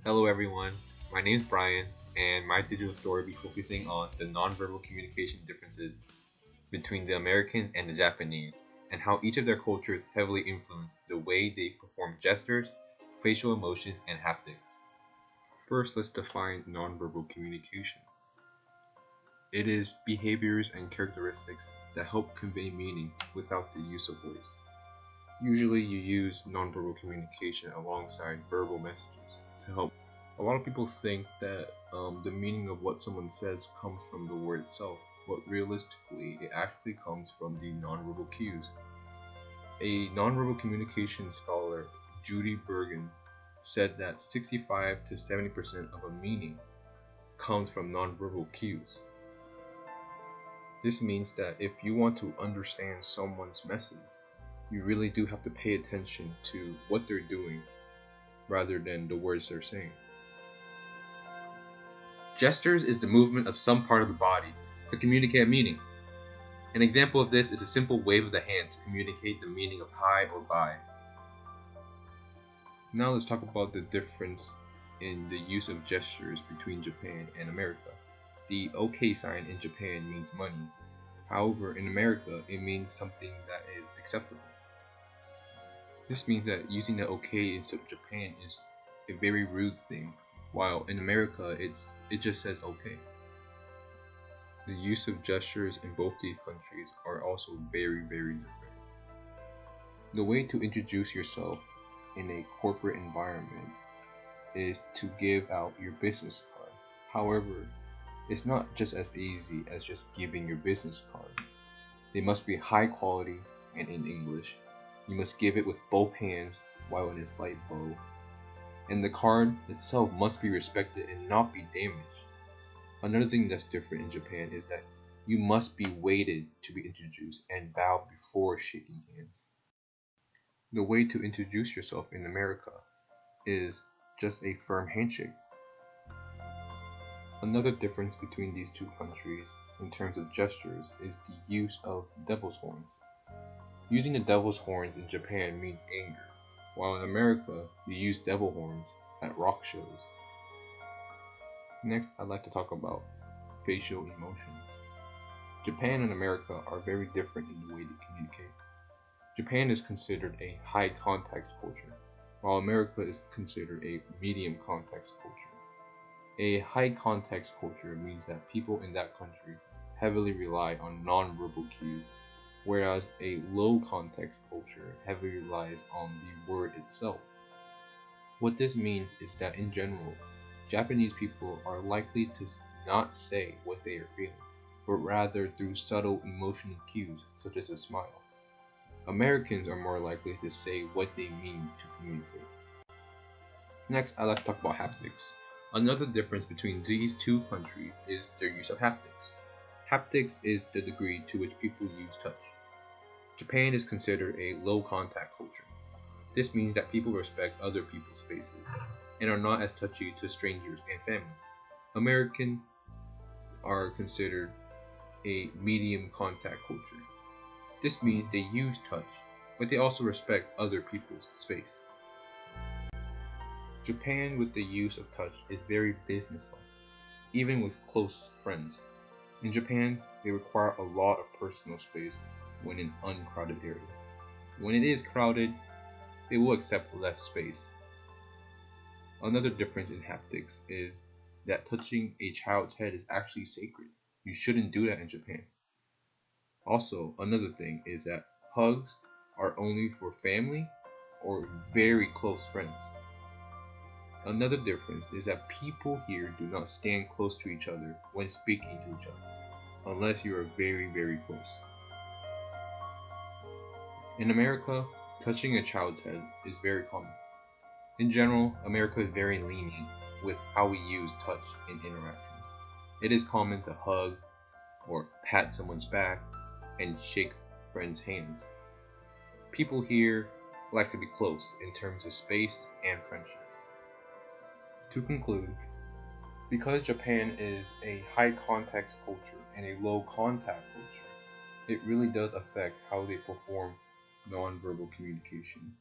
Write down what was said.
Hello everyone, my name is Brian, and my digital story will be focusing on the nonverbal communication differences between the American and the Japanese, and how each of their cultures heavily influence the way they perform gestures, facial emotions, and haptics. First, let's define nonverbal communication. It is behaviors and characteristics that help convey meaning without the use of voice. Usually you use nonverbal communication alongside verbal messages to help. A lot of people think that the meaning of what someone says comes from the word itself, but realistically it actually comes from the nonverbal cues. A nonverbal communication scholar, Judy Bergen, said that 65 to 70% of a meaning comes from nonverbal cues. This means that if you want to understand someone's message, you really do have to pay attention to what they're doing rather than the words they're saying. Gestures is the movement of some part of the body to communicate a meaning. An example of this is a simple wave of the hand to communicate the meaning of hi or bye. Now let's talk about the difference in the use of gestures between Japan and America. The OK sign in Japan means money. However, in America, it means something that is acceptable. This means that using the OK in Japan is a very rude thing, while in America it just says OK. The use of gestures in both these countries are also very different. The way to introduce yourself in a corporate environment is to give out your business card. However, it's not just as easy as just giving your business card. They must be high quality and in English. You must give it with both hands while in a slight bow. And the card itself must be respected and not be damaged. Another thing that's different in Japan is that you must be waited to be introduced and bow before shaking hands. The way to introduce yourself in America is just a firm handshake. Another difference between these two countries in terms of gestures is the use of devil's horns. Using the devil's horns in Japan means anger, while in America you use devil horns at rock shows. Next, I'd like to talk about facial emotions. Japan and America are very different in the way they communicate. Japan is considered a high context culture, while America is considered a medium context culture. A high context culture means that people in that country heavily rely on nonverbal cues, whereas a low context culture heavily relies on the word itself. What this means is that in general, Japanese people are likely to not say what they are feeling, but rather through subtle emotional cues such as a smile. Americans are more likely to say what they mean to communicate. Next, I'd like to talk about haptics. Another difference between these two countries is their use of haptics. Haptics is the degree to which people use touch. Japan is considered a low contact culture. This means that people respect other people's spaces and are not as touchy to strangers and family. Americans are considered a medium contact culture. This means they use touch, but they also respect other people's space. Japan with the use of touch is very businesslike, even with close friends. In Japan, they require a lot of personal space when in an uncrowded area. When it is crowded, they will accept less space. Another difference in haptics is that touching a child's head is actually sacred. You shouldn't do that in Japan. Also, another thing is that hugs are only for family or very close friends. Another difference is that people here do not stand close to each other when speaking to each other, unless you are very close. In America, touching a child's head is very common. In general, America is very lenient with how we use touch in interactions. It is common to hug or pat someone's back and shake friends' hands. People here like to be close in terms of space and friendships. To conclude, because Japan is a high context culture and a low contact culture, it really does affect how they perform nonverbal communication.